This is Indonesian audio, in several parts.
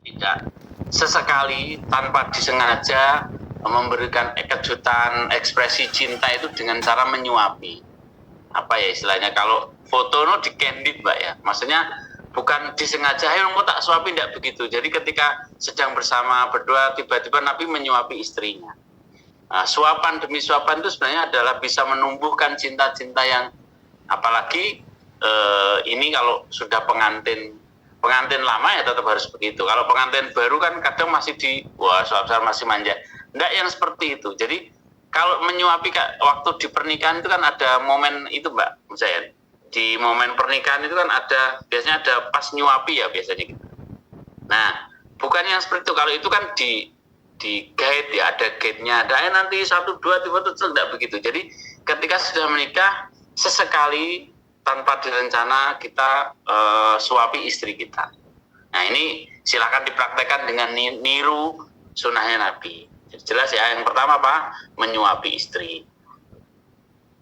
tidak sesekali tanpa disengaja memberikan kejutan ekspresi cinta itu dengan cara menyuapi. Apa ya istilahnya, kalau foto no di candid Mbak ya, maksudnya bukan disengaja, ayo mau tak suapi, tidak begitu. Jadi ketika sedang bersama berdua tiba-tiba Nabi menyuapi istrinya. Nah, suapan demi suapan itu sebenarnya adalah bisa menumbuhkan cinta-cinta yang, apalagi ini kalau sudah pengantin lama ya tetap harus begitu. Kalau pengantin baru kan kadang masih suap-suap masih manja. Enggak yang seperti itu. Jadi kalau menyuapi waktu di pernikahan itu kan ada momen itu Mbak Zain. Di momen pernikahan itu kan biasanya ada pas nyuapi ya biasanya gitu. Nah, bukan yang seperti itu. Kalau itu kan di guide ya, ada guide-nya. Ada nanti 1, 2, 3, itu tidak begitu. Jadi ketika sudah menikah, sesekali tanpa direncana kita suapi istri kita. Nah ini silakan dipraktekkan dengan niru sunnahnya Nabi. Jelas ya, yang pertama apa? Menyuapi istri.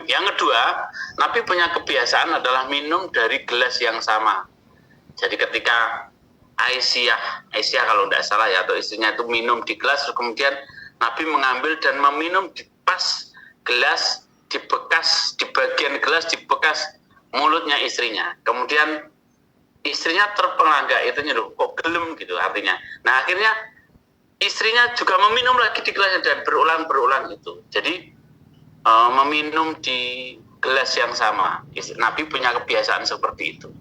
Yang kedua, Nabi punya kebiasaan adalah minum dari gelas yang sama. Jadi ketika Aisyah kalau tidak salah ya, atau istrinya itu minum di gelas, kemudian Nabi mengambil dan meminum di pas gelas, di bagian gelas, di bekas mulutnya istrinya. Kemudian istrinya terperangga, itu loh, kok gelem gitu artinya. Nah akhirnya istrinya juga meminum lagi di gelasnya dan berulang itu. Jadi meminum di gelas yang sama. Nabi punya kebiasaan seperti itu.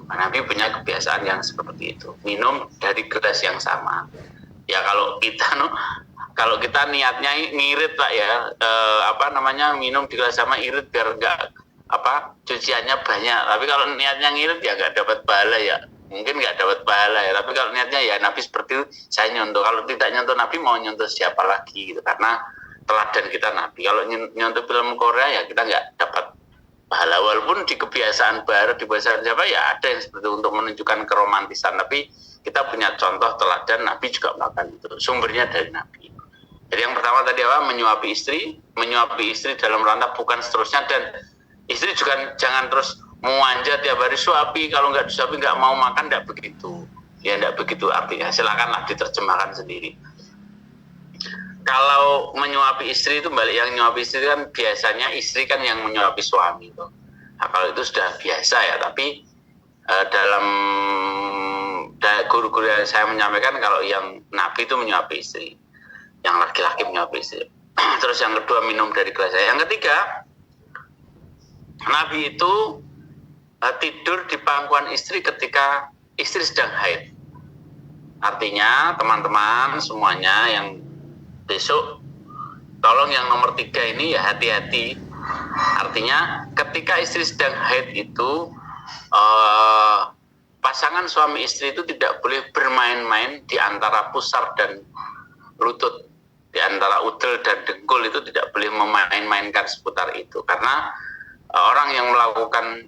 Nabi punya kebiasaan yang seperti itu. Minum dari gelas yang sama. Ya kalau kita niatnya ngirit Pak ya, minum di gelas sama irit biar enggak cuciannya banyak. Tapi kalau niatnya ngirit ya nggak dapat pahala ya, mungkin nggak dapat pahala ya. Tapi kalau niatnya ya Nabi seperti itu, saya nyontoh. Kalau tidak nyontoh Nabi, mau nyontoh siapa lagi gitu, karena teladan kita Nabi. Kalau nyontoh film Korea ya kita nggak dapat pahala, walaupun di kebiasaan barat, di bahasa Jawa ya ada yang seperti itu untuk menunjukkan keromantisan. Tapi kita punya contoh teladan, Nabi juga melakukan itu, sumbernya dari Nabi. Jadi yang pertama tadi menyuapi istri dalam rangka bukan seterusnya, dan istri juga jangan terus manja tiap hari suapi, kalau nggak disuapi nggak mau makan, nggak begitu. Ya nggak begitu artinya, silakanlah diterjemahkan sendiri. Kalau menyuapi istri itu balik, yang menyuapi istri kan biasanya istri kan yang menyuapi suami itu. Nah, kalau itu sudah biasa ya, tapi dalam guru-guru yang saya menyampaikan kalau yang Nabi itu menyuapi istri, yang laki-laki menyuapi istri. Terus yang kedua minum dari gelas. Yang ketiga, Nabi itu tidur di pangkuan istri ketika istri sedang haid. Artinya teman-teman semuanya yang besok tolong yang nomor 3 ini ya hati-hati. Artinya ketika istri sedang haid itu pasangan suami istri itu tidak boleh bermain-main di antara pusar dan lutut, di antara udel dan dengkul, itu tidak boleh memain-mainkan seputar itu, karena orang yang melakukan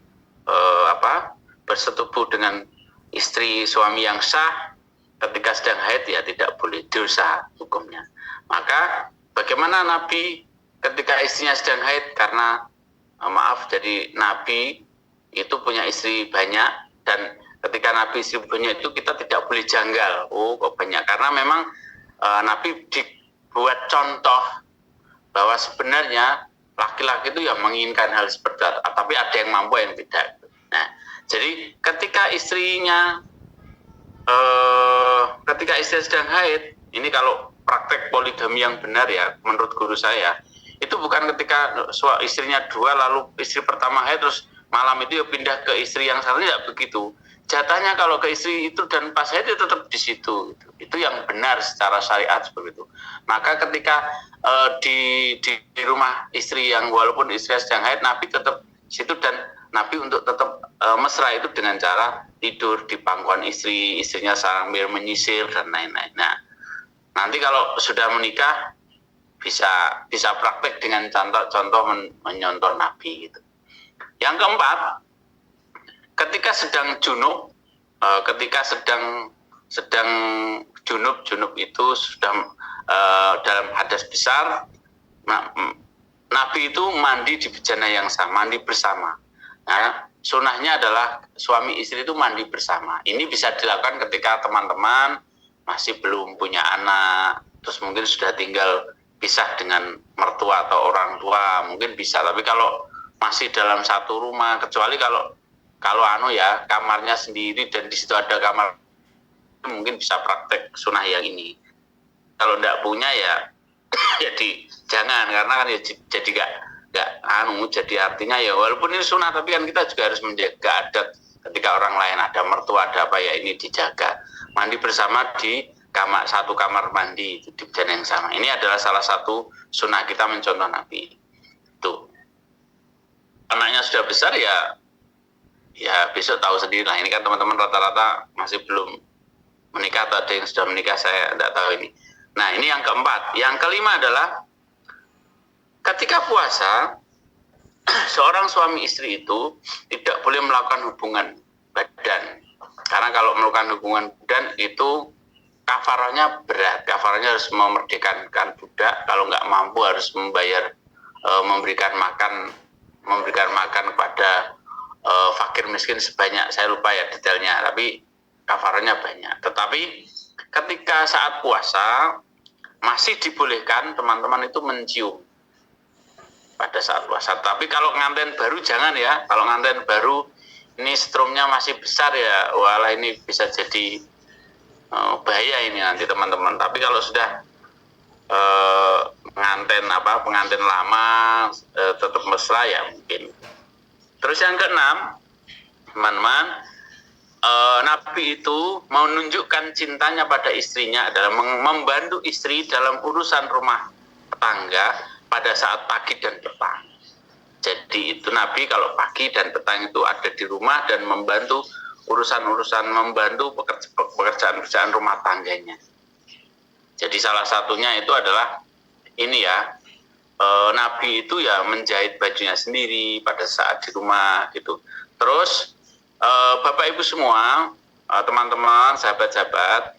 bersetubuh dengan istri suami yang sah ketika sedang haid ya tidak boleh, dosa hukumnya. Maka bagaimana Nabi ketika istrinya sedang haid? Karena jadi Nabi itu punya istri banyak, dan ketika Nabi istri banyak itu kita tidak boleh janggal, kok banyak, karena memang Nabi dibuat contoh bahwa sebenarnya laki-laki itu yang menginginkan hal seperti itu, tapi ada yang mampu yang tidak. Nah, jadi ketika istri sedang haid, ini kalau praktek poligami yang benar ya, menurut guru saya, itu bukan ketika istrinya 2 lalu istri pertama haid terus malam itu ya pindah ke istri yang satu, tidak begitu. Jatahnya kalau ke istri itu dan pas haid itu tetap di situ. Itu yang benar secara syariat seperti itu. Maka ketika di rumah istri yang walaupun istri sedang haid, Nabi tetap situ, dan Nabi untuk tetap mesra itu dengan cara tidur di pangkuan istrinya sambil menyisir dan lain-lain. Nah, nanti kalau sudah menikah bisa praktek dengan contoh menyontoh Nabi gitu. Yang keempat, ketika sedang junub, junub itu sudah dalam hadas besar, Nabi itu mandi di bejana yang sama, mandi bersama. Nah, sunahnya adalah suami istri itu mandi bersama. Ini bisa dilakukan ketika teman-teman masih belum punya anak, terus mungkin sudah tinggal pisah dengan mertua atau orang tua, mungkin bisa. Tapi kalau masih dalam satu rumah, kecuali kalau kamarnya sendiri dan di situ ada kamar, mungkin bisa praktek sunah yang ini. Kalau tidak punya ya jadi jangan, karena kan ya jadi jadi artinya ya walaupun ini sunah tapi kan kita juga harus menjaga adat ketika orang lain ada mertua ada apa ya, ini dijaga. Mandi bersama di satu kamar mandi di badan yang sama, ini adalah salah satu sunah kita mencontoh Nabi. Tuh anaknya sudah besar ya besok tahu sendiri lah. Ini kan teman-teman rata-rata masih belum menikah atau ada yang sudah menikah, saya tidak tahu ini. Nah ini yang keempat. Yang kelima adalah ketika puasa, seorang suami istri itu tidak boleh melakukan hubungan badan. Karena kalau melakukan hubungan badan itu kafarahnya berat. Kafarahnya harus memerdekakan budak. Kalau nggak mampu harus memberikan makan kepada fakir miskin sebanyak, saya lupa ya detailnya, tapi kafarahnya banyak. Tetapi ketika saat puasa masih dibolehkan teman-teman itu mencium pada saat puasa. Tapi kalau nganten baru jangan ya. Kalau nganten baru ini strumnya masih besar ya, walah ini bisa jadi bahaya ini nanti teman-teman. Tapi kalau sudah pengantin lama tetap mesra ya mungkin. Terus yang keenam, teman-teman, Nabi itu menunjukkan cintanya pada istrinya adalah membantu istri dalam urusan rumah tangga pada saat pagi dan petang. Jadi itu Nabi kalau pagi dan petang itu ada di rumah dan membantu membantu pekerjaan rumah tangganya. Jadi salah satunya itu adalah ini ya, Nabi itu ya menjahit bajunya sendiri pada saat di rumah gitu. Terus Bapak Ibu semua, teman-teman, sahabat-sahabat,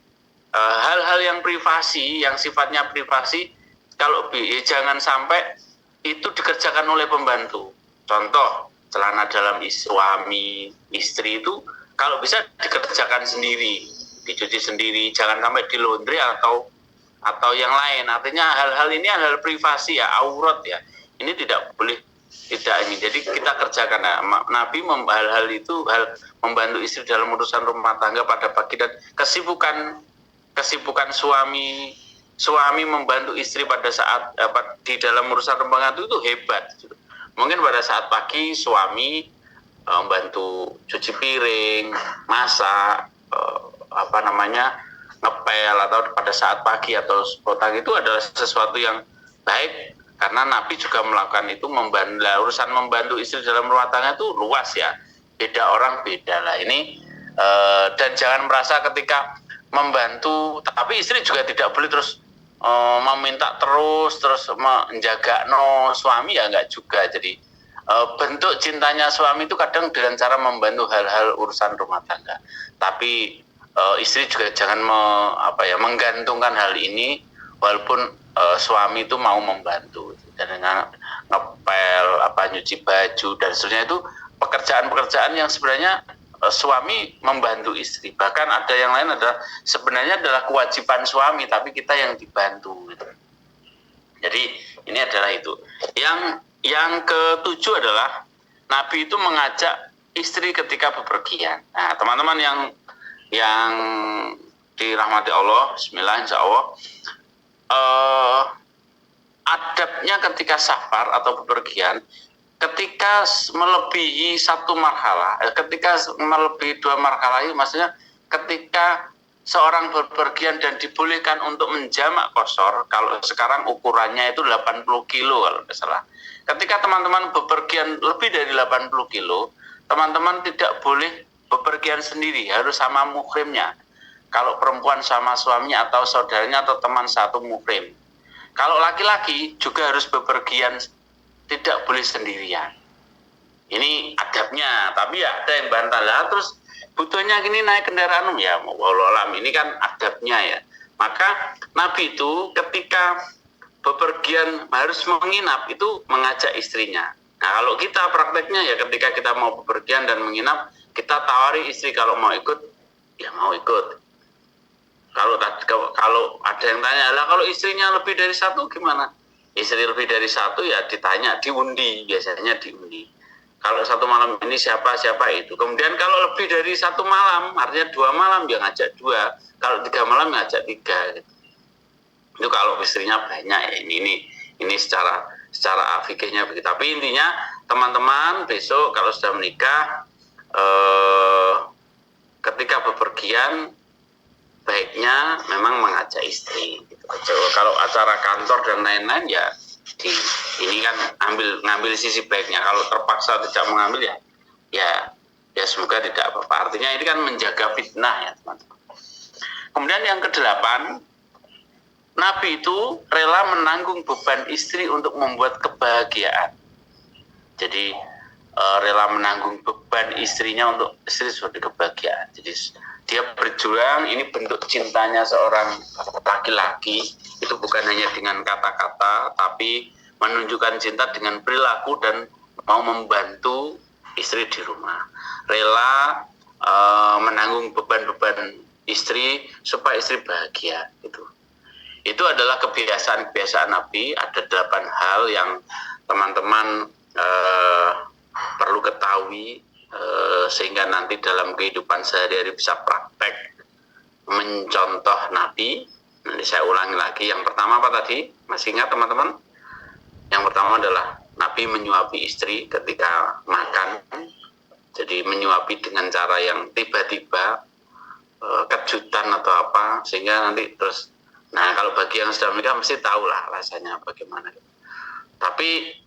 hal-hal yang privasi, yang sifatnya privasi, kalau jangan sampai itu dikerjakan oleh pembantu. Contoh, celana dalam suami istri itu kalau bisa dikerjakan sendiri, dicuci sendiri, jangan sampai di laundry atau yang lain. Artinya hal-hal ini hal privasi ya, aurat ya. Ini tidak boleh ini. Jadi kita kerjakan. Nah, Nabi hal itu membantu istri dalam urusan rumah tangga pada pagi dan kesibukan suami membantu istri pada saat di dalam urusan rumah tangga itu hebat. Mungkin pada saat pagi suami membantu cuci piring, masak, ngepel, atau pada saat pagi atau petang itu adalah sesuatu yang baik karena Nabi juga melakukan itu. Urusan membantu istri dalam rumah tangga itu luas ya, beda orang beda lah ini. Dan jangan merasa ketika membantu tapi istri juga tidak boleh terus meminta terus menjaga suami ya, enggak juga. Jadi bentuk cintanya suami itu kadang dengan cara membantu hal-hal urusan rumah tangga, tapi istri juga jangan menggantungkan hal ini walaupun suami itu mau membantu dan dengan ngepel, nyuci baju dan seterusnya, itu pekerjaan-pekerjaan yang sebenarnya suami membantu istri. Bahkan ada yang lain sebenarnya adalah kewajiban suami tapi kita yang dibantu gitu. Jadi ini adalah itu. Yang ketujuh adalah Nabi itu mengajak istri ketika bepergian. Nah, teman-teman yang dirahmati Allah, bismillah insyaallah, adabnya ketika safar atau bepergian, ketika melebihi satu marhalah, ketika melebihi dua marhalah, maksudnya ketika seorang berpergian dan dibolehkan untuk menjamak qashar, kalau sekarang ukurannya itu 80 kilo kalau tidak salah. Ketika teman-teman bepergian lebih dari 80 kilo, teman-teman tidak boleh bepergian sendiri, harus sama muhrimnya. Kalau perempuan sama suaminya atau saudaranya atau teman satu muhrim. Kalau laki-laki juga harus bepergian, tidak boleh sendirian. Ini adabnya, tapi ya ada yang bantah lah, terus butuhnya gini naik kendaraan ya, wallahualam, ini kan adabnya ya. Maka Nabi itu ketika bepergian harus menginap itu mengajak istrinya. Nah, kalau kita prakteknya ya ketika kita mau bepergian dan menginap, kita tawari istri kalau mau ikut, ya mau ikut. Kalau ada yang tanya, lah kalau istrinya lebih dari satu gimana? Istri lebih dari satu ya ditanya, diundi, biasanya diundi. Kalau satu malam ini siapa itu. Kemudian kalau lebih dari satu malam, artinya 2 malam ya ngajak 2. Kalau 3 malam ngajak 3. Gitu. Itu kalau istrinya banyak ya ini secara fikihnya begitu. Tapi intinya teman-teman besok kalau sudah menikah, ketika bepergian baiknya memang mengajak istri. Gitu. Kalau acara kantor dan lain-lain ya ini kan ngambil sisi baiknya. Kalau terpaksa tidak mengambil ya semoga tidak apa-apa. Artinya ini kan menjaga fitnah ya teman-teman. Kemudian yang ke-8, Nabi itu rela menanggung beban istri untuk membuat kebahagiaan. Jadi rela menanggung beban istrinya untuk istri sebagai kebahagiaan. Jadi dia berjuang, ini bentuk cintanya seorang laki-laki. Itu bukan hanya dengan kata-kata, tapi menunjukkan cinta dengan perilaku dan mau membantu istri di rumah. Rela menanggung beban-beban istri supaya istri bahagia. Itu adalah kebiasaan Nabi. Ada 8 hal yang teman-teman perlu ketahui sehingga nanti dalam kehidupan sehari-hari bisa praktek mencontoh Nabi. Nanti saya ulangi lagi. Yang pertama apa tadi? Masih ingat teman-teman? Yang pertama adalah Nabi menyuapi istri ketika makan. Jadi menyuapi dengan cara yang tiba-tiba, kejutan atau apa, sehingga nanti terus. Nah, kalau bagi yang sudah menikah mesti tahulah rasanya bagaimana. Tapi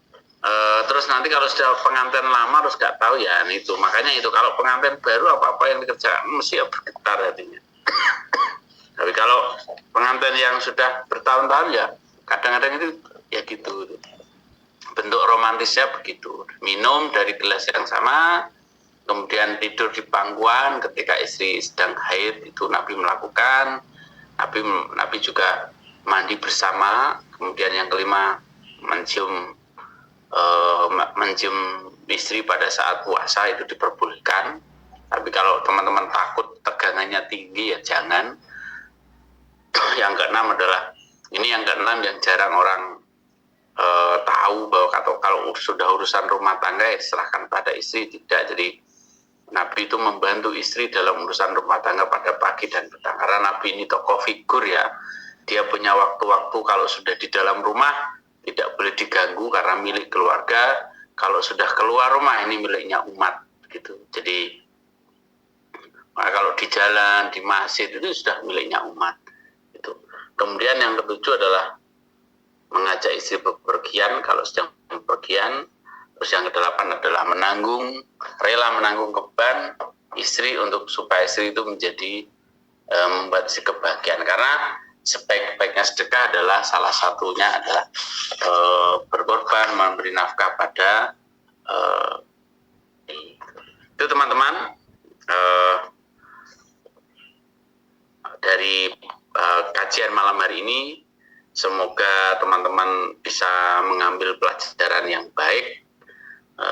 terus nanti kalau sudah pengantin lama terus nggak tahu ya itu. Makanya itu kalau pengantin baru apa-apa yang dikerjakan mesti ya bergetar hatinya. Tapi kalau pengantin yang sudah bertahun-tahun ya kadang-kadang itu ya gitu. Bentuk romantisnya begitu. Minum dari gelas yang sama, kemudian tidur di pangkuan ketika istri sedang haid, itu Nabi melakukan. Nabi juga mandi bersama. Kemudian yang kelima, mencium istri pada saat puasa itu diperbolehkan. Tapi kalau teman-teman takut tegangannya tinggi ya jangan. Yang keenam adalah yang jarang orang tahu, bahwa kalau sudah urusan rumah tangga ya diserahkan pada istri. Tidak. Jadi Nabi itu membantu istri dalam urusan rumah tangga pada pagi dan petang. Karena Nabi ini tokoh figur ya. Dia punya waktu-waktu kalau sudah di dalam rumah tidak boleh diganggu karena milik keluarga. Kalau sudah keluar rumah ini miliknya umat gitu. Jadi kalau di jalan, di masjid itu sudah miliknya umat. Gitu. Kemudian yang ketujuh adalah mengajak istri bepergian kalau sedang bepergian. Terus yang ke-8 adalah rela menanggung beban istri supaya istri itu menjadi membuat si kebahagiaan. Karena sebaik-baiknya sedekah adalah salah satunya adalah berkorban, memberi nafkah pada itu teman-teman. Dari kajian malam hari ini, semoga teman-teman bisa mengambil pelajaran yang baik,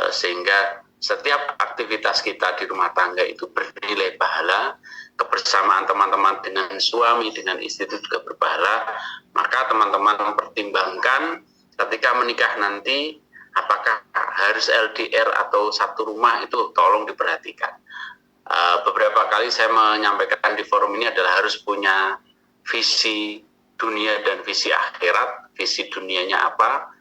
sehingga setiap aktivitas kita di rumah tangga itu bernilai pahala. Kebersamaan teman-teman dengan suami, dengan istri itu juga berpahala. Maka teman-teman mempertimbangkan ketika menikah nanti, apakah harus LDR atau satu rumah, itu tolong diperhatikan. Beberapa kali saya menyampaikan di forum ini adalah harus punya visi dunia dan visi akhirat. Visi dunianya apa,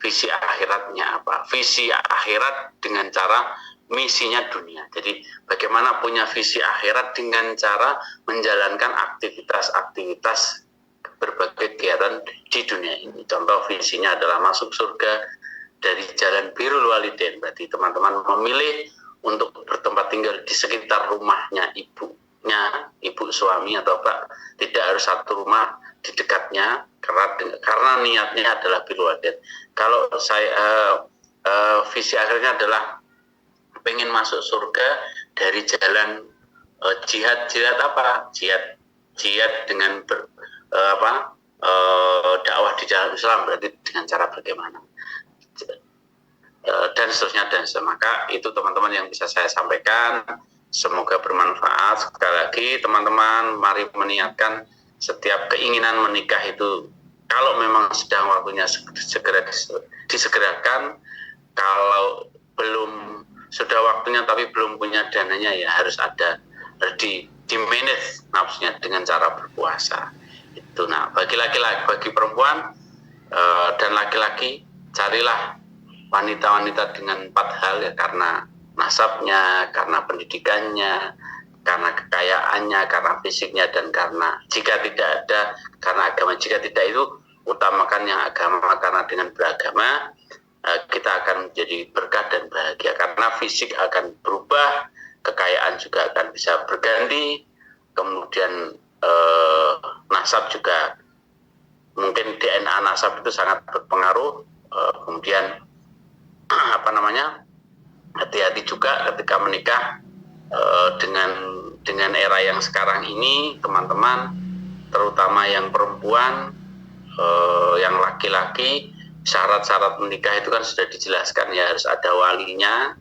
visi akhiratnya apa. Visi akhirat dengan cara misinya dunia. Jadi bagaimana punya visi akhirat dengan cara menjalankan aktivitas-aktivitas berbagai kegiatan di dunia ini. Contoh visinya adalah masuk surga dari jalan birrul walidain. Berarti teman-teman memilih untuk bertempat tinggal di sekitar rumahnya ibu suami atau apa, tidak harus satu rumah di dekatnya, karena niatnya adalah birrul walidain. Kalau saya visi akhirnya adalah pengen masuk surga dari jalan jihad apa? Jihad dengan dakwah di jalan Islam. Berarti dengan cara bagaimana? dan seterusnya dan seterusnya. Maka itu teman-teman yang bisa saya sampaikan. Semoga bermanfaat. Sekali lagi teman-teman, mari meniatkan setiap keinginan menikah itu kalau memang sedang waktunya segera disegerakan. Kalau belum sudah waktunya tapi belum punya dananya, ya harus di manage nafsunya dengan cara berpuasa. Itu. Nah, bagi laki-laki, bagi perempuan dan laki-laki, carilah wanita-wanita dengan 4 hal ya, karena nasabnya, karena pendidikannya, karena kekayaannya, karena fisiknya, dan karena jika tidak ada, karena agama. Jika tidak, itu utamakan yang agama, karena dengan beragama kita akan menjadi berkah dan bahagia, karena fisik akan berubah, kekayaan juga akan bisa berganti, kemudian nasab juga mungkin DNA nasab itu sangat berpengaruh, kemudian hati-hati juga ketika menikah dengan era yang sekarang ini, teman-teman, terutama yang perempuan, yang laki-laki. Syarat-syarat menikah itu kan sudah dijelaskan ya, harus ada walinya.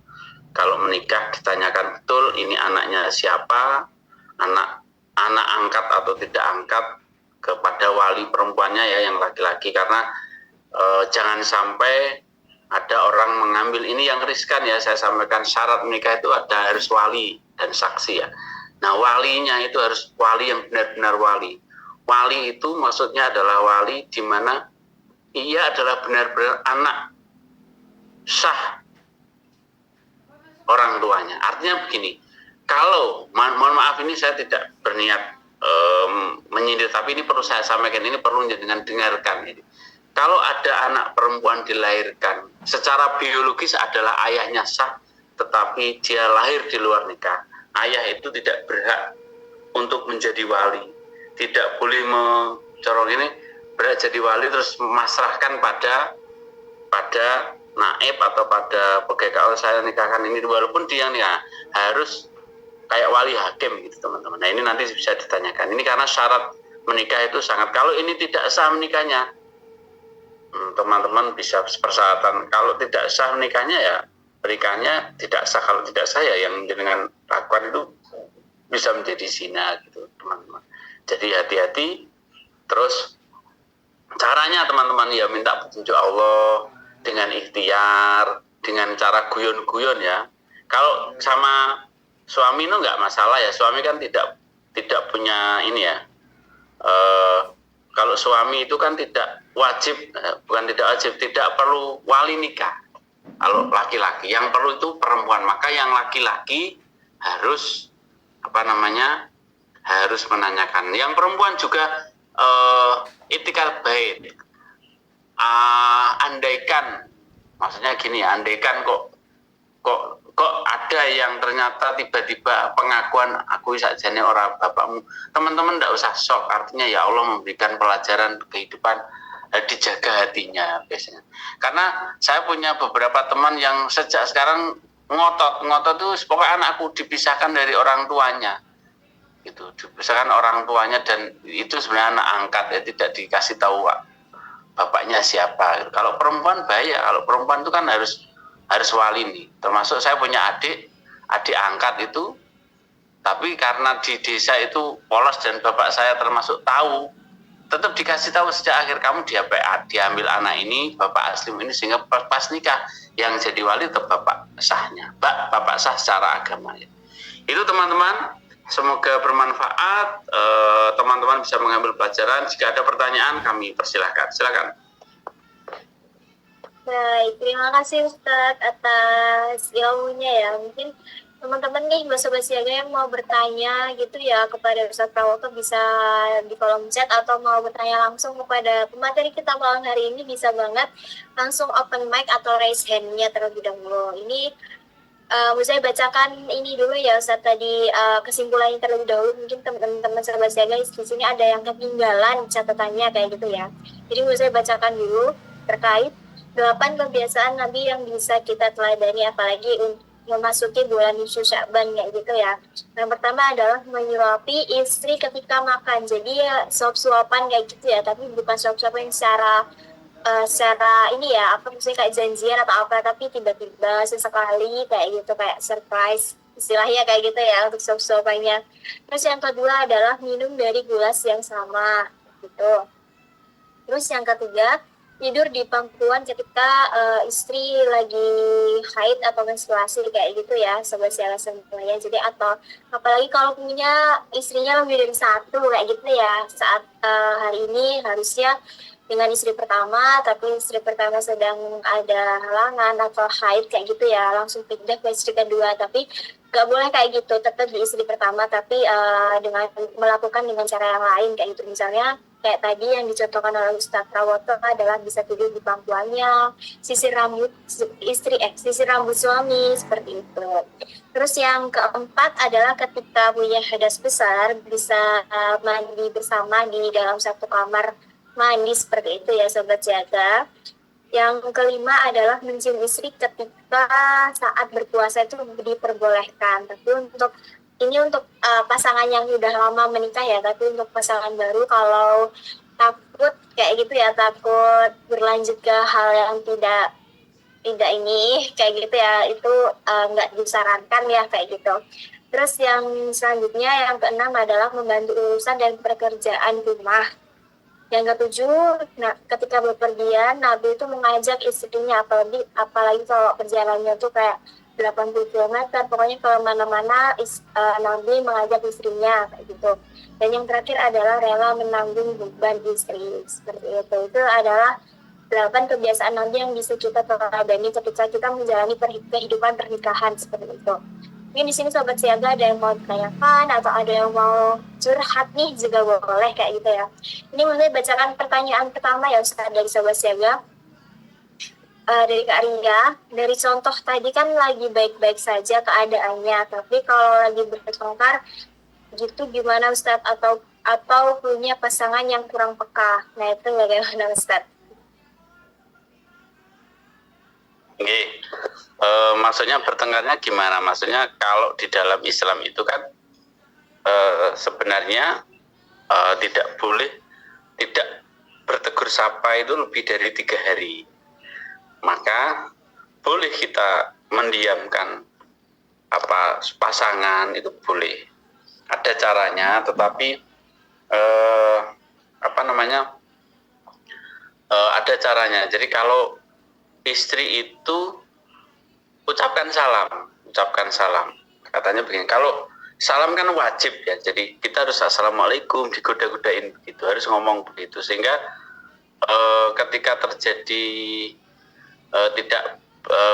Kalau menikah ditanyakan betul ini anaknya siapa, anak angkat atau tidak angkat, kepada wali perempuannya ya, yang laki-laki, karena jangan sampai ada orang mengambil ini yang riskan ya. Saya sampaikan syarat menikah itu harus wali dan saksi ya. Nah, walinya itu harus wali yang benar-benar wali. Wali itu maksudnya adalah wali di mana ia adalah benar-benar anak sah orang tuanya. Artinya begini, kalau mohon maaf, ini saya tidak berniat menyindir, tapi ini perlu saya sampaikan, ini perlu dengan dengarkan ini. Kalau ada anak perempuan dilahirkan, secara biologis adalah ayahnya sah, tetapi dia lahir di luar nikah, ayah itu tidak berhak untuk menjadi wali. Tidak boleh mencorong ini, berhak jadi wali terus memasrahkan pada naib atau pada pegawai, kalau saya nikahkan ini, walaupun dia nikah harus kayak wali hakim gitu teman-teman. Nah, ini nanti bisa ditanyakan. Ini karena syarat menikah itu sangat, kalau ini tidak sah menikahnya, teman-teman bisa persyaratan. Kalau tidak sah menikahnya ya menikahnya tidak sah. Kalau tidak sah ya yang dengan lakukan itu bisa menjadi zina gitu teman-teman. Jadi hati-hati. Terus caranya teman-teman ya minta petunjuk Allah dengan ikhtiar, dengan cara guyon-guyon ya. Kalau sama suami itu nggak masalah ya. Suami kan tidak punya ini ya. Kalau suami itu kan tidak wajib, tidak perlu wali nikah. Kalau laki-laki, yang perlu itu perempuan. Maka yang laki-laki harus harus menanyakan. Yang perempuan juga itikad baik. Andaikan, maksudnya gini ya, andaikan kok ada yang ternyata tiba-tiba pengakuan aku sakjane orang bapakmu, teman-teman tidak usah shock. Artinya ya Allah memberikan pelajaran kehidupan, dijaga hatinya biasanya. Karena saya punya beberapa teman yang sejak sekarang ngotot tuh pokoknya anakku dipisahkan dari orang tuanya gitu, dipisahkan orang tuanya, dan itu sebenarnya anak angkat ya, tidak dikasih tahu bapaknya siapa. Kalau perempuan bahaya, kalau perempuan itu kan harus wali nih. Termasuk saya punya adik angkat itu, tapi karena di desa itu polos dan bapak saya termasuk tahu, tetap dikasih tahu sejak akhir, kamu diambil anak ini, bapak aslim ini, sehingga pas nikah yang jadi wali tetap bapak sahnya, bapak sah secara agama ya. Itu teman-teman, semoga bermanfaat, teman-teman bisa mengambil pelajaran. Jika ada pertanyaan kami persilahkan, silakan. Baik, terima kasih Ustadz atas ilmunya ya. Mungkin teman-teman nih Sobat Siaga yang mau bertanya gitu ya kepada Ustadz Prawoto, bisa di kolom chat, atau mau bertanya langsung kepada pemateri kita malam hari ini, bisa banget langsung open mic atau raise hand-nya terlebih dahulu. Ini saya bacakan ini dulu ya Ustadz, tadi kesimpulannya terlebih dahulu. Mungkin teman-teman Sobat Siaga di sini ada yang ketinggalan catatannya kayak gitu ya. Jadi saya bacakan dulu terkait 8 kebiasaan Nabi yang bisa kita teladani, apalagi memasuki bulan Sya'ban kayak gitu ya. Yang pertama adalah menyuapi istri ketika makan. Jadi ya suap-suapan kayak gitu ya, tapi bukan suap-suapan yang secara secara ini ya, apa maksudnya kayak janjian atau apa, tapi tiba-tiba sesekali kayak gitu, kayak surprise istilahnya kayak gitu ya untuk suap-suapannya. Terus yang kedua adalah minum dari gelas yang sama gitu. Terus yang ketiga, tidur di pangkuan ketika istri lagi haid atau menstruasi kayak gitu ya, sobat siaga semuanya. Jadi atau apalagi kalau punya istrinya lebih dari satu kayak gitu ya, saat hari ini harusnya dengan istri pertama, tapi istri pertama sedang ada halangan atau haid kayak gitu ya, langsung pindah ke istri kedua. Tapi nggak boleh kayak gitu, tetap di istri pertama, tapi dengan melakukan dengan cara yang lain kayak gitu. Misalnya kayak tadi yang dicontohkan oleh Ustadz Prawoto adalah bisa tidur di pangkuannya, sisir rambut sisir rambut suami seperti itu. Terus yang keempat adalah ketika punya hadas besar bisa mandi bersama di dalam satu kamar mandi seperti itu ya sobat jaga. Yang kelima adalah mencium istri ketika saat berpuasa itu diperbolehkan. Tapi untuk pasangan yang sudah lama menikah ya, tapi untuk pasangan baru kalau takut kayak gitu ya, takut berlanjut ke hal yang tidak ini kayak gitu ya, itu nggak disarankan ya kayak gitu. Terus yang selanjutnya yang keenam adalah membantu urusan dan pekerjaan rumah. Yang ketujuh, nah, ketika bepergian, Nabi itu mengajak istrinya, apalagi kalau perjalanannya tuh kayak 80 km, pokoknya kalau mana-mana Nabi mengajak istrinya, kayak gitu. Dan yang terakhir adalah rela menanggung beban istri, seperti itu. Itu adalah 8 kebiasaan Nabi yang bisa kita teladani ketika kita menjalani kehidupan pernikahan, seperti itu. Mungkin di sini sobat siaga ada yang mau ditanyakan atau ada yang mau curhat nih juga boleh kayak gitu ya. Ini mulai bacakan pertanyaan pertama ya Ustaz dari sobat siaga. Dari Kak Ria, dari contoh tadi kan lagi baik-baik saja keadaannya, tapi kalau lagi bertengkar gitu gimana Ustaz, atau punya pasangan yang kurang peka. Nah itu bagaimana Ustaz? Maksudnya bertengkarnya gimana? Maksudnya kalau di dalam Islam itu kan sebenarnya tidak boleh tidak bertegur sapa itu lebih dari 3 hari. Maka boleh kita mendiamkan pasangan, itu boleh. Ada caranya, tetapi ada caranya. Jadi kalau istri itu ucapkan salam. Katanya begini, kalau salam kan wajib ya, jadi kita harus assalamualaikum, digoda-godain begitu, harus ngomong begitu, sehingga ketika terjadi tidak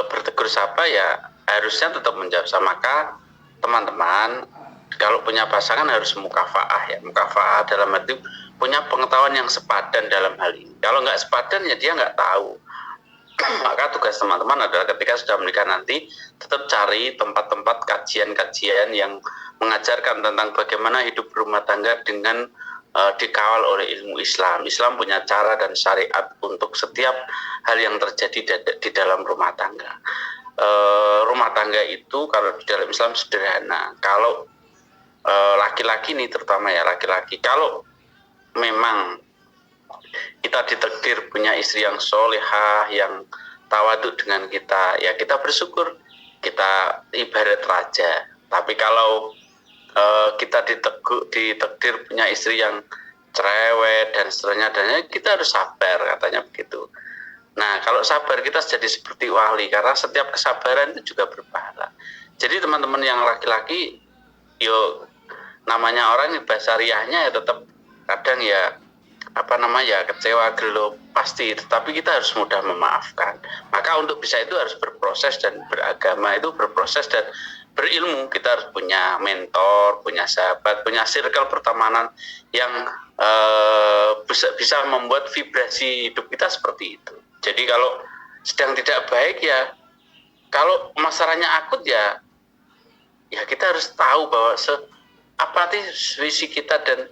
bertegur sapa ya harusnya tetap menjawab. Maka teman-teman kalau punya pasangan harus mukafaah ya. Mukafaah dalam arti punya pengetahuan yang sepadan dalam hal ini. Kalau nggak sepadan ya dia nggak tahu. Maka tugas teman-teman adalah ketika sudah menikah nanti tetap cari tempat-tempat kajian-kajian yang mengajarkan tentang bagaimana hidup berumah tangga dengan dikawal oleh ilmu Islam. Islam punya cara dan syariat untuk setiap hal yang terjadi di dalam rumah tangga. Rumah tangga itu kalau di dalam Islam sederhana. Kalau laki-laki nih terutama ya laki-laki, kalau memang kita ditakdir punya istri yang solehah, yang tawaduk dengan kita, ya kita bersyukur, kita ibarat raja. Tapi kalau kita ditakdir punya istri yang cerewet dan seterusnya, dan kita harus sabar, katanya begitu. Nah, kalau sabar kita jadi seperti wali, karena setiap kesabaran itu juga berpahala. Jadi teman-teman yang laki-laki, namanya orang bahasa riahnya ya tetap kadang ya kecewa, gelo, pasti, tetapi kita harus mudah memaafkan. Maka untuk bisa itu harus berproses, dan beragama itu berproses dan berilmu. Kita harus punya mentor, punya sahabat, punya circle pertemanan yang bisa membuat vibrasi hidup kita seperti itu. Jadi kalau sedang tidak baik ya, kalau masalahnya akut ya kita harus tahu bahwa apa sih visi kita dan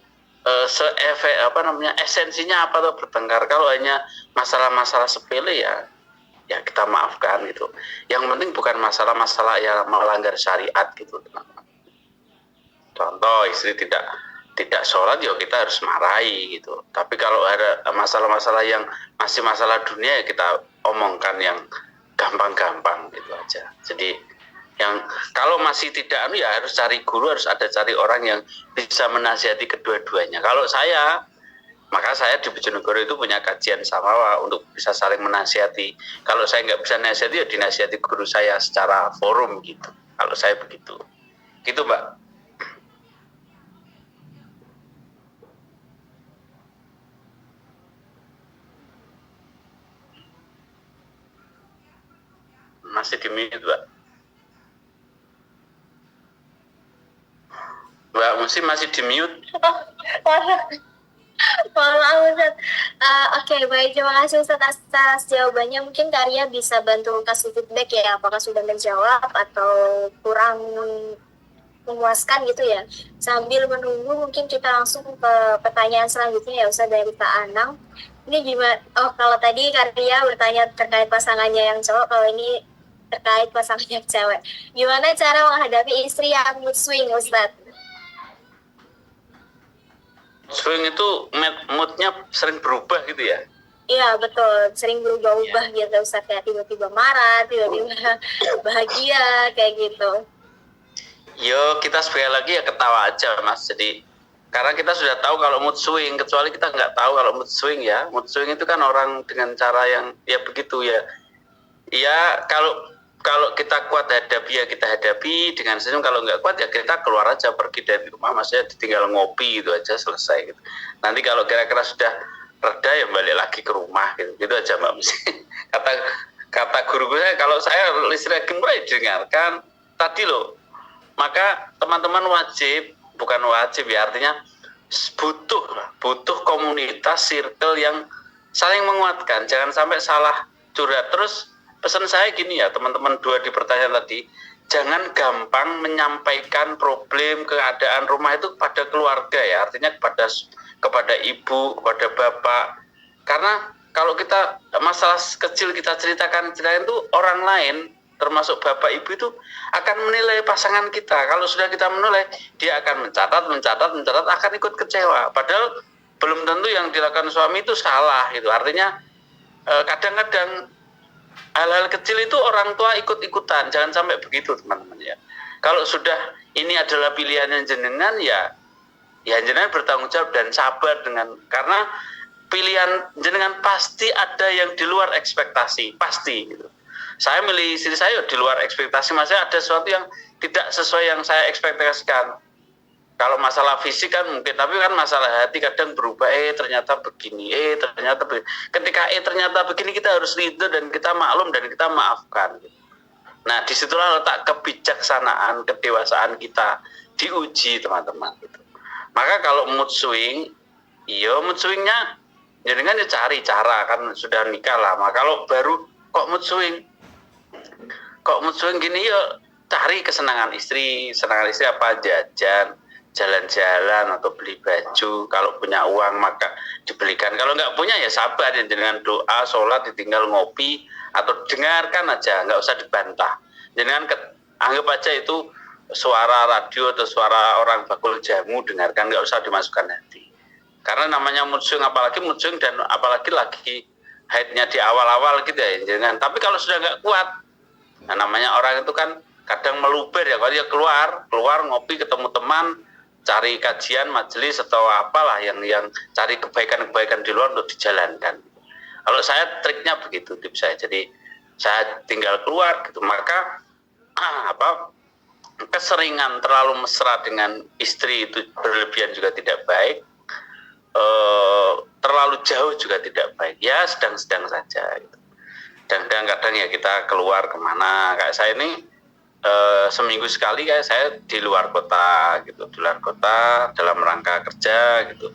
esensinya apa tuh bertengkar. Kalau hanya masalah-masalah sepele ya kita maafkan gitu. Yang penting bukan masalah-masalah yang melanggar syariat gitu, teman-teman. Contoh, istri tidak tidak sholat ya kita harus marahi gitu. Tapi kalau ada masalah-masalah yang masih masalah dunia ya kita omongkan yang gampang-gampang gitu aja. Jadi yang kalau masih tidak ya harus cari guru, harus cari orang yang bisa menasihati kedua-duanya. Kalau saya, maka saya di Bojonegoro itu punya kajian samawa untuk bisa saling menasihati. Kalau saya nggak bisa nasihati ya dinasihati guru saya secara forum gitu. Kalau saya begitu. Gitu Mbak. Masih di mute Mbak. Mbak Musi masih di mute. Mohon maaf Ustaz. Oke, baik, terima kasih Ustaz atas jawabannya. Mungkin Karya bisa bantu kasih feedback ya, apakah sudah menjawab atau kurang memuaskan gitu ya. Sambil menunggu mungkin kita langsung ke pertanyaan selanjutnya ya Ustaz dari Kak Anang. Ini gimana? Oh, kalau tadi Karya bertanya terkait pasangannya yang cowok, kalau ini terkait pasangannya yang cewek. Gimana cara menghadapi istri yang mood swing Ustaz? Swing itu moodnya sering berubah gitu ya? Iya betul, sering berubah-ubah gitu Ustaz, kayak tiba-tiba marah, tiba-tiba bahagia, kayak gitu. Yo kita sekali lagi ya ketawa aja Mas. Jadi karena kita sudah tahu kalau mood swing, kecuali kita nggak tahu kalau mood swing ya. Mood swing itu kan orang dengan cara yang ya begitu ya. Ya kalau kita kuat hadapi ya kita hadapi dengan senyum, kalau nggak kuat ya kita keluar aja, pergi dari rumah, maksudnya tinggal ngopi gitu aja, selesai gitu. Nanti kalau kira-kira sudah reda ya balik lagi ke rumah gitu aja Mbak Musi. kata guru saya, kalau saya listrik mulai dengarkan tadi loh, maka teman-teman bukan wajib ya, artinya butuh komunitas circle yang saling menguatkan, jangan sampai salah curhat. Terus pesan saya gini ya teman-teman, dua di pertanyaan tadi, jangan gampang menyampaikan problem keadaan rumah itu kepada keluarga ya, artinya kepada ibu, kepada bapak. Karena kalau kita masalah kecil kita ceritakan itu, orang lain termasuk bapak ibu itu akan menilai pasangan kita. Kalau sudah kita menilai, dia akan mencatat, akan ikut kecewa. Padahal belum tentu yang dilakukan suami itu salah gitu. Artinya kadang-kadang hal-hal kecil itu orang tua ikut-ikutan, jangan sampai begitu teman-teman ya. Kalau sudah ini adalah pilihannya jenengan ya jenengan bertanggung jawab dan sabar karena pilihan jenengan pasti ada yang di luar ekspektasi, pasti gitu. Saya milih istri saya di luar ekspektasi, maksudnya ada sesuatu yang tidak sesuai yang saya ekspektasikan. Kalau masalah fisik kan mungkin, tapi kan masalah hati kadang berubah, ternyata begini, ternyata begini. Ketika ternyata begini, kita harus ridho dan kita maklum dan kita maafkan. Nah, disitulah letak kebijaksanaan, kedewasaan kita diuji teman-teman. Gitu. Maka kalau mood swing, mood swingnya, jadi kan cari cara, kan sudah nikah lama. Kalau baru kok mood swing gini, cari kesenangan istri apa, jalan-jalan atau beli baju. Kalau punya uang maka dibelikan, kalau nggak punya ya sabar ya, dengan doa, sholat, ditinggal ngopi atau dengarkan aja, nggak usah dibantah. Jangan anggap aja itu suara radio atau suara orang bakul jamu, dengarkan, nggak usah dimasukkan hati. Karena namanya mood swing, apalagi mood swing dan apalagi lagi haidnya di awal-awal gitu ya, jangan. Tapi kalau sudah nggak kuat, nah namanya orang itu kan kadang meluber ya, kalau dia keluar ngopi, ketemu teman, cari kajian, majelis atau apalah yang cari kebaikan-kebaikan di luar untuk dijalankan. Kalau saya triknya begitu, tips saya. Jadi saya tinggal keluar gitu, maka keseringan terlalu mesra dengan istri itu berlebihan juga tidak baik, terlalu jauh juga tidak baik. Ya sedang-sedang saja gitu. Dan kadang ya kita keluar kemana, kayak saya ini seminggu sekali kayak saya di luar kota gitu, dalam rangka kerja gitu.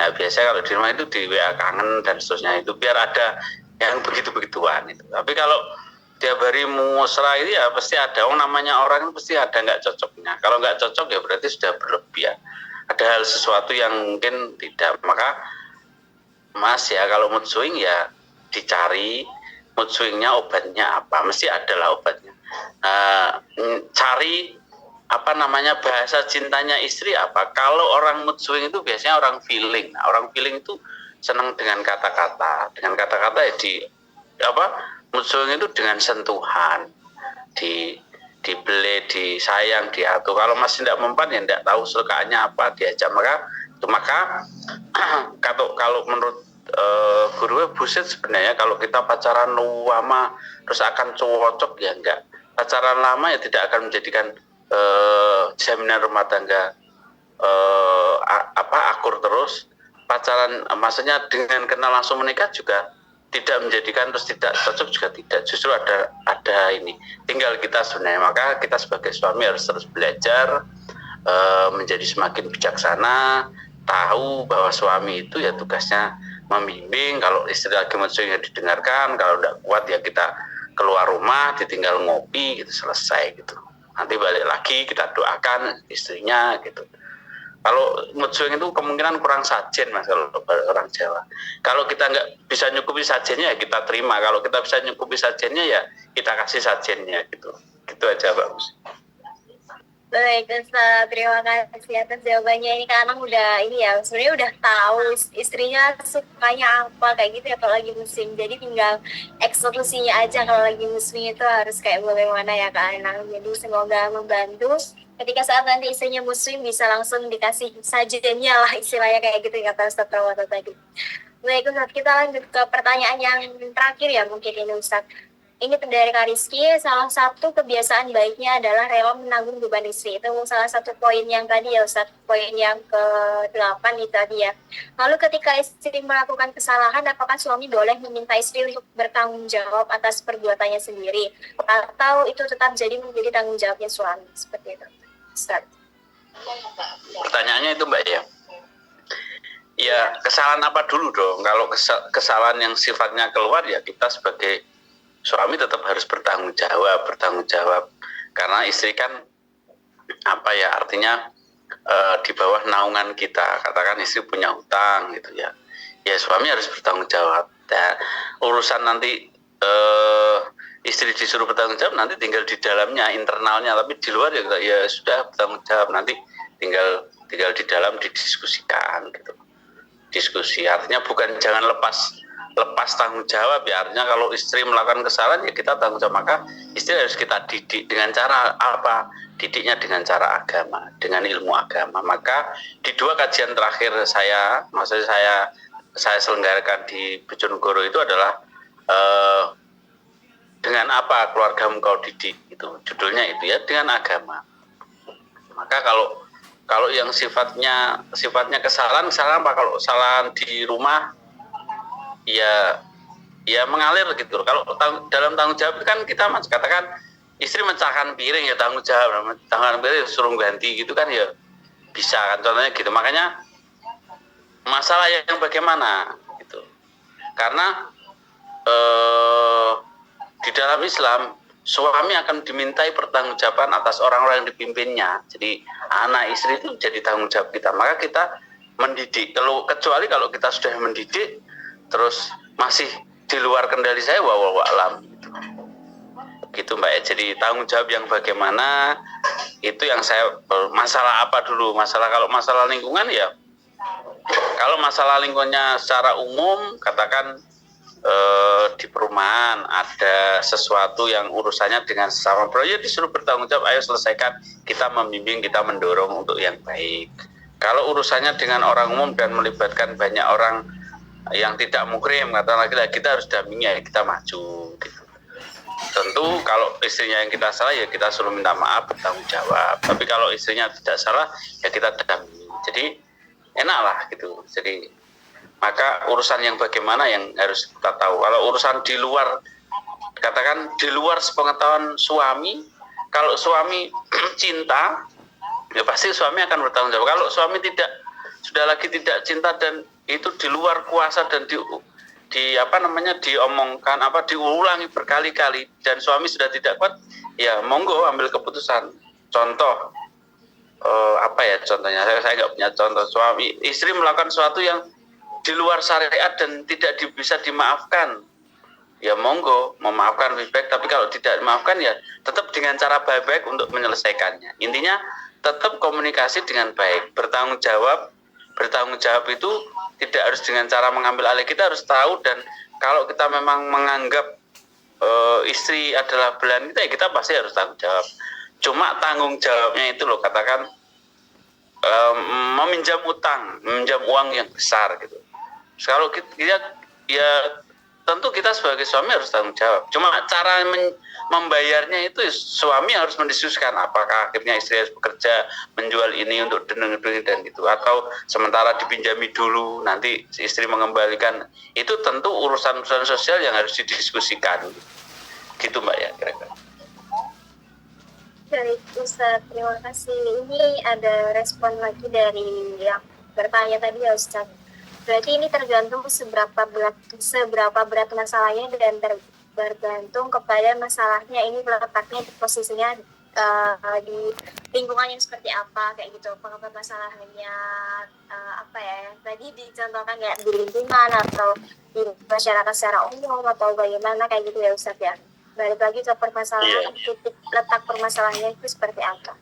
Nah biasanya kalau di rumah itu di WA kangen dan seterusnya, itu biar ada yang begitu-begituan itu. Tapi kalau tiap hari mesra itu ya pasti ada, namanya orang itu pasti ada nggak cocoknya. Kalau nggak cocok ya berarti sudah berlebihan, ada hal sesuatu yang mungkin tidak. Maka Mas ya, kalau mood swing ya dicari mood swingnya, obatnya apa, mesti adalah obatnya. Cari apa namanya bahasa cintanya istri apa? Kalau orang mood swing itu biasanya orang feeling. Nah, orang feeling itu senang dengan kata-kata. Dengan kata-kata ya apa? Mood swing itu dengan sentuhan, dibeli, disayang, diatur. Kalau masih tidak mempan ya tidak tahu sukaannya apa diajak maka kalau menurut guru buset sebenarnya kalau kita pacaran lama terus akan cocok ya enggak. Pacaran lama ya tidak akan menjadikan jaminan rumah tangga akur terus. Pacaran maksudnya dengan kenal langsung menikah juga tidak menjadikan terus tidak cocok juga tidak. Justru ada ini tinggal kita sebenarnya, maka kita sebagai suami harus terus belajar menjadi semakin bijaksana, tahu bahwa suami itu ya tugasnya membimbing. Kalau istri lagi ya didengarkan, kalau tidak kuat ya kita keluar rumah, ditinggal ngopi gitu, selesai gitu. Nanti balik lagi kita doakan istrinya gitu. Kalau mood swing itu kemungkinan kurang sajen mas kalau orang Jawa. Kalau kita nggak bisa nyukupi sajennya ya kita terima. Kalau kita bisa nyukupi sajennya ya kita kasih sajennya gitu. Gitu aja Pak Mus. Baik, Ustaz, terima kasih atas jawabannya. Ini karena udah ini ya, sebenarnya udah tahu istrinya sukanya apa kayak gitu ya kalau lagi musim. Jadi tinggal eksekusinya aja kalau lagi musim itu harus kayak bagaimana ya Kak Anang. Jadi semoga membantu ketika saat nanti istrinya muslim bisa langsung dikasih sajennya lah istilahnya kayak gitu kata Ustaz Prawata tadi. Baik Ustaz, kita lanjut ke pertanyaan yang terakhir ya mungkin ini Ustaz. Ini dari Kak Rizky, salah satu kebiasaan baiknya adalah rela menanggung beban istri. Itu salah satu poin yang tadi ya Ustaz, poin yang ke-8 itu tadi ya. Lalu ketika istri melakukan kesalahan, apakah suami boleh meminta istri untuk bertanggung jawab atas perbuatannya sendiri? Atau itu tetap menjadi tanggung jawabnya suami? Seperti itu. Ustaz. Pertanyaannya itu Mbak ya. Ya, kesalahan apa dulu dong? Kalau kesalahan yang sifatnya keluar ya kita sebagai suami tetap harus bertanggung jawab karena istri kan apa ya artinya di bawah naungan kita, katakan istri punya hutang gitu ya suami harus bertanggung jawab. Urusan nanti istri disuruh bertanggung jawab nanti tinggal di dalamnya internalnya, tapi di luar ya sudah bertanggung jawab, nanti tinggal di dalam didiskusikan gitu. Diskusi artinya bukan jangan lepas tanggung jawab ya, artinya kalau istri melakukan kesalahan ya kita tanggung jawab, maka istri harus kita didik dengan cara apa? Didiknya dengan cara agama, dengan ilmu agama. Maka di 2 kajian terakhir maksudnya saya selenggarakan di Bojonegoro itu adalah dengan apa keluargamu kau didik, itu judulnya itu ya, dengan agama. Maka kalau yang sifatnya kesalahan apa? Kalau kesalahan di rumah ya mengalir gitu. Kalau dalam tanggung jawab kan kita katakan istri mecahkan piring ya tanggung jawab, piring suruh ganti gitu kan ya bisa kan, contohnya gitu. Makanya masalah yang bagaimana gitu, karena di dalam Islam suami akan dimintai pertanggungjawaban atas orang-orang yang dipimpinnya. Jadi anak istri itu jadi tanggung jawab kita, maka kita mendidik. Kecuali kalau kita sudah mendidik terus masih di luar kendali saya, wallahu a'lam gitu Mbak ya. Jadi tanggung jawab yang bagaimana itu yang saya, masalah apa dulu, kalau masalah lingkungan ya, kalau masalah lingkungannya secara umum katakan di perumahan ada sesuatu yang urusannya dengan sesama ya disuruh bertanggung jawab, ayo selesaikan, kita membimbing, kita mendorong untuk yang baik. Kalau urusannya dengan orang umum dan melibatkan banyak orang yang tidak mukrim, kata lagi kita harus dampingi ya, kita maju gitu. Tentu kalau istrinya yang kita salah ya kita suruh minta maaf, bertanggung jawab. Tapi kalau istrinya tidak salah ya kita dampingi. Jadi enak lah gitu. Jadi maka urusan yang bagaimana yang harus kita tahu. Kalau urusan di luar, katakan di luar sepengetahuan suami, kalau suami cinta ya pasti suami akan bertanggung jawab. Kalau suami sudah lagi tidak cinta dan itu di luar kuasa dan diomongkan diulangi berkali-kali dan suami sudah tidak kuat, ya monggo ambil keputusan. Contoh contohnya saya nggak punya contoh, istri melakukan sesuatu yang di luar syariat dan tidak bisa dimaafkan, ya monggo memaafkan feedback, tapi kalau tidak memaafkan ya tetap dengan cara baik-baik untuk menyelesaikannya. Intinya tetap komunikasi dengan baik, bertanggung jawab itu tidak harus dengan cara mengambil alih. Kita harus tahu, dan kalau kita memang menganggap istri adalah belahan kita, ya kita pasti harus tanggung jawab. Cuma tanggung jawabnya itu loh, katakan meminjam uang yang besar gitu. Kalau kita ya tentu kita sebagai suami harus tanggung jawab. Cuma cara membayarnya itu suami harus mendiskusikan, apakah akhirnya istri harus bekerja menjual ini untuk dan gitu, atau sementara dipinjami dulu nanti istri mengembalikan. Itu tentu urusan sosial yang harus didiskusikan. Gitu Mbak ya kira-kira. Baik Ustaz, terima kasih. Ini ada respon lagi dari yang bertanya tadi ya Ustaz. Berarti ini tergantung seberapa berat masalahnya, dan bergantung kepada masalahnya ini letaknya di posisinya di lingkungan yang seperti apa kayak gitu. Apakah masalahnya apa ya? Tadi dicontohkan ya di lingkungan atau di masyarakat secara umum atau bagaimana kayak gitu ya Ustaz ya. Balik lagi ke permasalahan, titik letak permasalahannya itu seperti apa.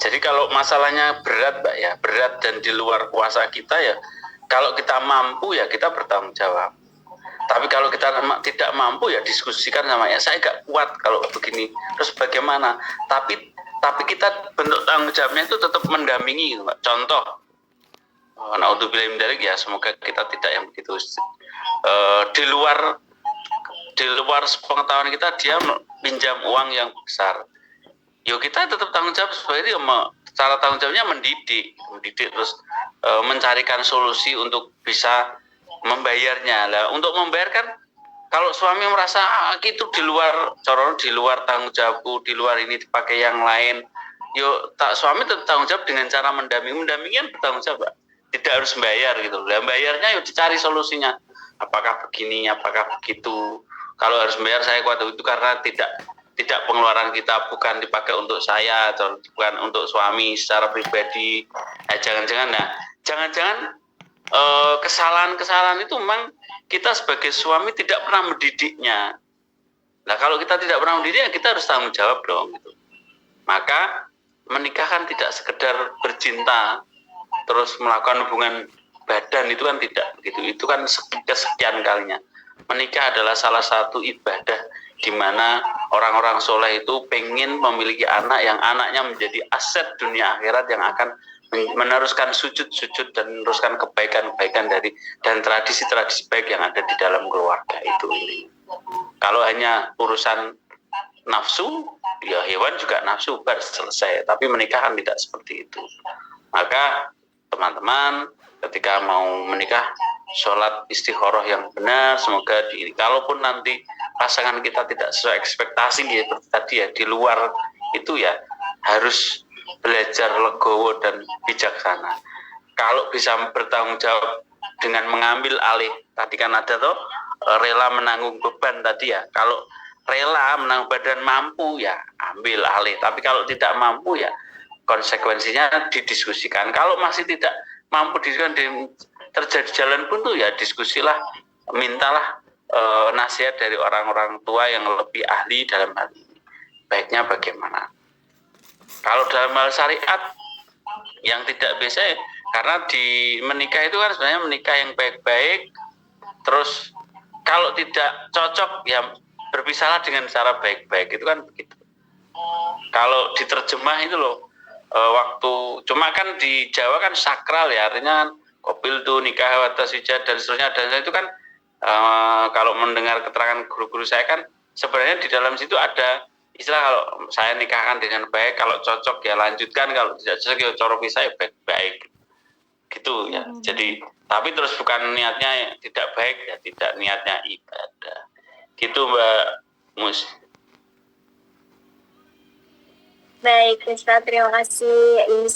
Jadi kalau masalahnya berat Mbak ya, berat dan di luar kuasa kita ya, kalau kita mampu ya kita bertanggung jawab. Tapi kalau kita tidak mampu ya diskusikan sama ya, saya gak kuat kalau begini, terus bagaimana. Tapi kita bentuk tanggung jawabnya itu tetap mendampingi gitu Mbak. Contoh, naudzubillah min dzalik ya, semoga kita tidak yang begitu. Di luar pengetahuan kita dia pinjam uang yang besar, yo kita tetap tanggung jawab seperti itu. Cara tanggung jawabnya mendidik terus mencarikan solusi untuk bisa membayarnya. Lah untuk membayarkan, kalau suami merasa itu di luar tanggung jawabku, di luar ini dipakai yang lain, yo suami tetap tanggung jawab dengan cara mendampingi kan bertanggung jawab, tidak harus bayar gitu. Lah bayarnya yo dicari solusinya, apakah begini, apakah begitu. Kalau harus bayar saya kuat, itu karena tidak pengeluaran kita bukan dipakai untuk saya atau bukan untuk suami secara pribadi. Jangan-jangan kesalahan itu memang kita sebagai suami tidak pernah mendidiknya. Nah kalau kita tidak pernah mendidik, kita harus tanggung jawab dong gitu. Maka menikah kan tidak sekedar bercinta terus melakukan hubungan badan, itu kan tidak begitu. Itu kan kesekian kalinya. Menikah adalah salah satu ibadah di mana orang-orang soleh itu pengen memiliki anak yang anaknya menjadi aset dunia akhirat yang akan meneruskan sujud-sujud dan meneruskan kebaikan-kebaikan dan tradisi-tradisi baik yang ada di dalam keluarga itu. Kalau hanya urusan nafsu, ya hewan juga nafsu, selesai. Tapi menikah kan tidak seperti itu. Maka teman-teman ketika mau menikah, sholat istikharah yang benar. Semoga kalaupun nanti pasangan kita tidak sesuai ekspektasi gitu tadi ya, di luar itu ya harus belajar legowo dan bijaksana. Kalau bisa bertanggung jawab dengan mengambil alih, tadi kan ada tuh rela menanggung beban tadi ya. Kalau rela menanggung badan mampu ya ambil alih, tapi kalau tidak mampu ya konsekuensinya didiskusikan. Kalau masih tidak mampu didiskusikan, terjadi jalan pun tuh ya diskusilah, mintalah nasihat dari orang-orang tua yang lebih ahli dalam hal ini, baiknya bagaimana. Kalau dalam hal syariat yang tidak biasa ya, karena di menikah itu kan sebenarnya menikah yang baik-baik, terus kalau tidak cocok ya berpisahlah dengan cara baik-baik, itu kan begitu. Kalau diterjemah itu loh, waktu cuma kan di Jawa kan sakral ya, artinya kopil tuh nikah atas ijazah dan seterusnya, dan itu kan kalau mendengar keterangan guru-guru saya kan sebenarnya di dalam situ ada istilah, kalau saya nikahkan dengan baik, kalau cocok ya lanjutkan, kalau tidak cocok ya coro pisah ya baik-baik gitu ya. Jadi tapi terus bukan niatnya tidak baik ya, tidak niatnya ibadah gitu Mbak Mus. Baik, Ustaz, terima kasih. Ini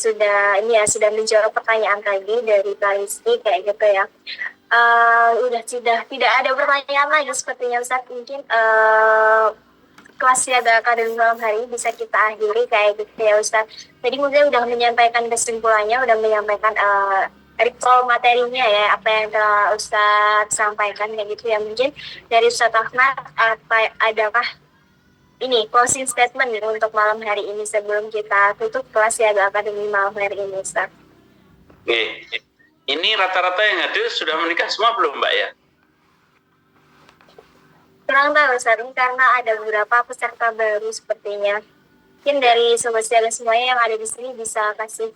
sudah menjawab pertanyaan tadi dari Pak Rizky kayak gitu ya. Sudah tidak ada pertanyaan lagi sepertinya Ustaz. Mungkin kelas siaga akademi malam hari bisa kita akhiri kayak gitu ya Ustaz. Tadi mungkin udah menyampaikan kesimpulannya, udah menyampaikan recall materinya ya, apa yang telah Ustadz sampaikan kayak gitu ya. Mungkin dari Ustadz Ahmad, adakah ini closing statement gitu untuk malam hari ini sebelum kita tutup kelas Siaga Akademi malam hari ini, Ustadz? Oke. Ini rata-rata yang hadir sudah menikah semua belum, Mbak ya? Kurang tahu, Ustadz, karena ada beberapa peserta baru sepertinya. Mungkin dari sobat siaga semuanya yang ada di sini bisa kasih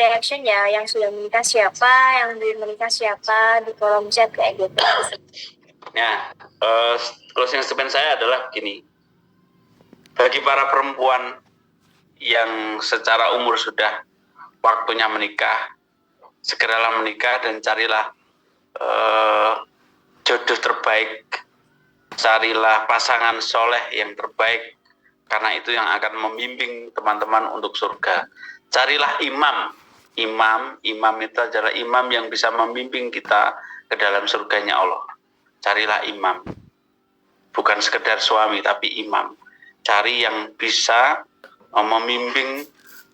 reaction ya, yang sudah menikah siapa, yang belum menikah siapa, di kolom chat kayak gitu. Nah, closing statement saya adalah begini. Bagi para perempuan yang secara umur sudah waktunya menikah, segeralah menikah dan carilah jodoh terbaik, carilah pasangan soleh yang terbaik, karena itu yang akan membimbing teman-teman untuk surga. Carilah imam itu adalah imam yang bisa membimbing kita ke dalam surganya Allah. Carilah imam, bukan sekedar suami tapi imam. Cari yang bisa membimbing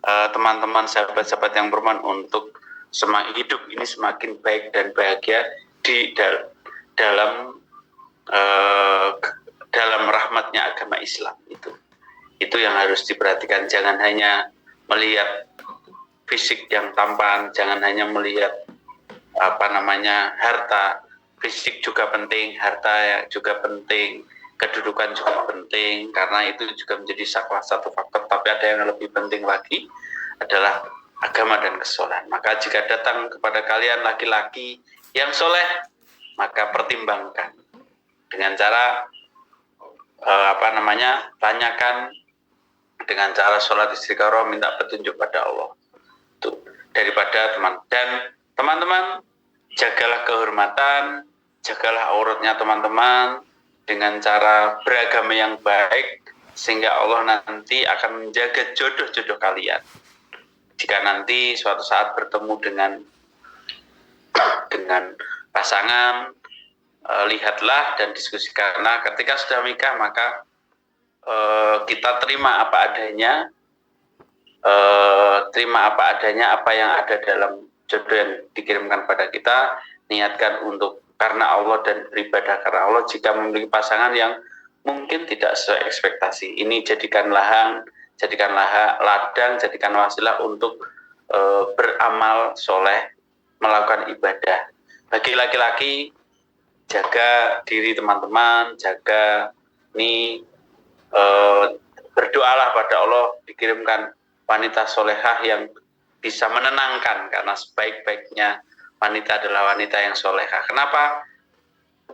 teman-teman sahabat-sahabat yang berman untuk hidup ini semakin baik dan bahagia di dalam rahmatnya agama Islam itu yang harus diperhatikan. Jangan hanya melihat fisik yang tampan, jangan hanya melihat harta. Fisik juga penting, harta juga penting, kedudukan juga penting, karena itu juga menjadi salah satu faktor. Tapi ada yang lebih penting lagi adalah agama dan kesolehan. Maka jika datang kepada kalian laki-laki yang soleh, maka pertimbangkan dengan cara tanyakan dengan cara sholat istikharah, minta petunjuk pada Allah. Tuh, daripada teman-teman jagalah kehormatan, jagalah auratnya teman-teman dengan cara beragama yang baik, sehingga Allah nanti akan menjaga jodoh-jodoh kalian. Jika nanti suatu saat bertemu dengan pasangan, lihatlah dan diskusikan. Karena ketika sudah menikah maka kita terima apa adanya apa yang ada dalam jodoh yang dikirimkan pada kita, niatkan untuk karena Allah dan beribadah karena Allah. Jika memiliki pasangan yang mungkin tidak sesuai ekspektasi, ini jadikan ladang, jadikan wasilah untuk beramal soleh, melakukan ibadah. Bagi laki-laki, jaga diri teman-teman, berdoalah pada Allah dikirimkan wanita solehah yang bisa menenangkan, karena sebaik-baiknya wanita adalah wanita yang solehah. Kenapa?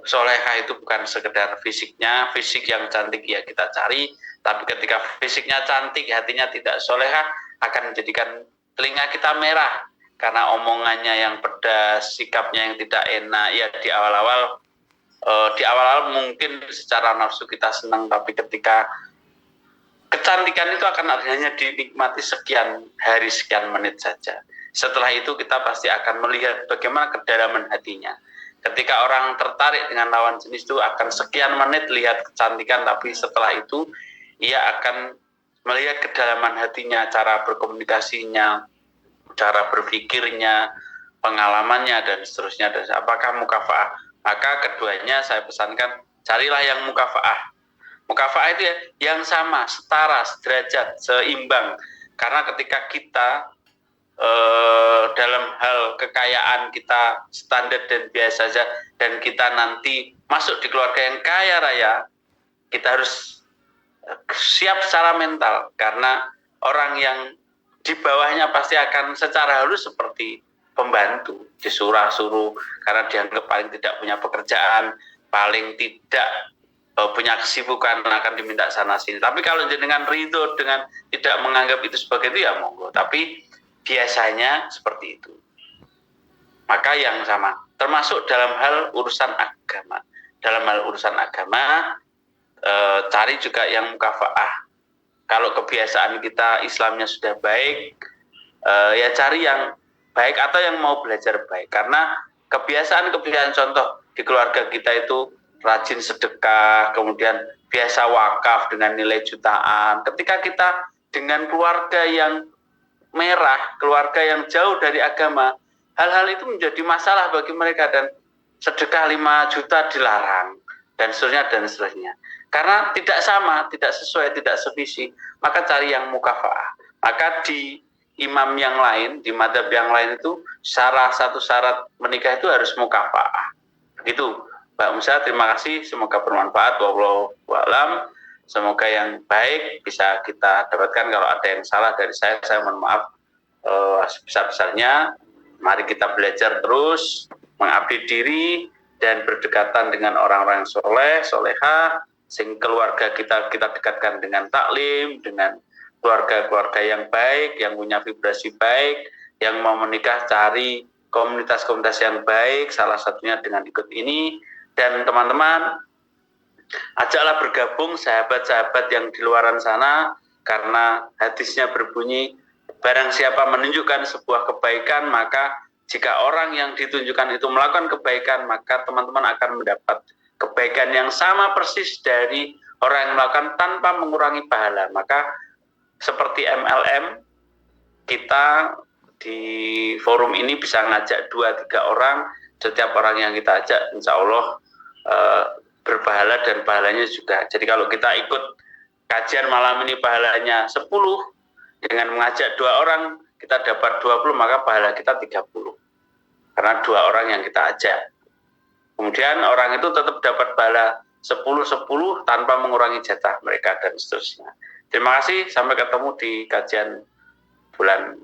Solehah itu bukan sekedar fisiknya, fisik yang cantik ya kita cari, tapi ketika fisiknya cantik, hatinya tidak solehah, akan menjadikan telinga kita merah karena omongannya yang pedas, sikapnya yang tidak enak. Ya di awal-awal mungkin secara nafsu kita senang, tapi ketika kecantikan itu akan hanya dinikmati sekian hari, sekian menit saja. Setelah itu kita pasti akan melihat bagaimana kedalaman hatinya. Ketika orang tertarik dengan lawan jenis itu akan sekian menit lihat kecantikan, tapi setelah itu ia akan melihat kedalaman hatinya, cara berkomunikasinya, cara berpikirnya, pengalamannya, dan seterusnya. Dan apakah mukafaah? Maka keduanya saya pesankan, carilah yang mukafaah. Mukafaah itu ya, yang sama, setara, sederajat, seimbang. Karena ketika kita dalam hal kekayaan kita standar dan biasa saja, dan kita nanti masuk di keluarga yang kaya raya, kita harus siap secara mental, karena orang yang di bawahnya pasti akan secara halus seperti pembantu, disuruh karena dianggap paling tidak punya pekerjaan, paling tidak punya kesibukan, akan diminta sana sini. Tapi kalau dengan ridho, dengan tidak menganggap itu sebagai itu, ya monggo. Tapi biasanya seperti itu. Maka yang sama, termasuk dalam hal urusan agama. Dalam hal urusan agama, cari juga yang mukafaah. Kalau kebiasaan kita Islamnya sudah baik, ya cari yang baik atau yang mau belajar baik. Karena kebiasaan contoh di keluarga kita itu rajin sedekah, kemudian biasa wakaf dengan nilai jutaan. Ketika kita dengan keluarga yang merah, keluarga yang jauh dari agama, hal-hal itu menjadi masalah bagi mereka, dan sedekah 5 juta dilarang dan seterusnya. Karena tidak sama, tidak sesuai, tidak sevisi, maka cari yang mukafaah. Maka di imam yang lain, di madhab yang lain itu salah satu syarat menikah itu harus mukafaah. Begitu Mbak Musa, terima kasih, semoga bermanfaat. Wallahu a'lam. Semoga yang baik bisa kita dapatkan. Kalau ada yang salah dari saya mohon maaf sebesar-besarnya. Mari kita belajar terus, mengabdi diri, dan berdekatan dengan orang-orang yang soleh, solehah, sehingga keluarga kita dekatkan dengan taklim, dengan keluarga-keluarga yang baik, yang punya vibrasi baik, yang mau menikah cari komunitas-komunitas yang baik, salah satunya dengan ikut ini. Dan teman-teman, ajaklah bergabung sahabat-sahabat yang di luaran sana, karena hadisnya berbunyi, barang siapa menunjukkan sebuah kebaikan, maka jika orang yang ditunjukkan itu melakukan kebaikan, maka teman-teman akan mendapat kebaikan yang sama persis dari orang yang melakukan tanpa mengurangi pahala. Maka seperti MLM, kita di forum ini bisa ngajak 2-3 orang, setiap orang yang kita ajak insya Allah berpahala, dan pahalanya juga. Jadi kalau kita ikut kajian malam ini pahalanya 10, dengan mengajak 2 orang kita dapat 20, maka pahala kita 30, karena 2 orang yang kita ajak. Kemudian orang itu tetap dapat pahala 10-10 tanpa mengurangi jatah mereka, dan seterusnya. Terima kasih, sampai ketemu di kajian bulan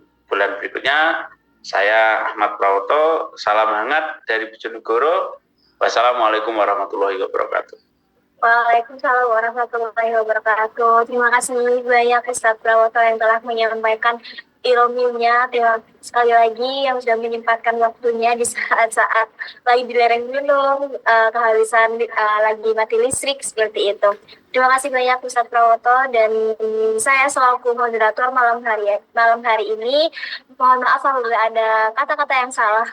berikutnya. Saya Ahmad Prawoto, salam hangat dari Bojonegoro. Wassalamualaikum warahmatullahi wabarakatuh. Waalaikumsalam warahmatullahi wabarakatuh. Terima kasih banyak Ustaz Prawoto yang telah menyampaikan ilmunya. Terima kasih sekali lagi yang sudah menyempatkan waktunya di saat-saat lagi di lereng gunung, kehabisan lagi mati listrik seperti itu. Terima kasih banyak Ustaz Prawoto, dan saya selaku moderator malam hari ini mohon maaf apabila ada kata-kata yang salah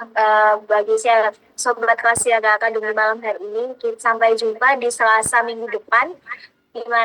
bagi saya sobat kelas siaga akademi malam hari ini. Sampai jumpa di Selasa minggu depan, di mana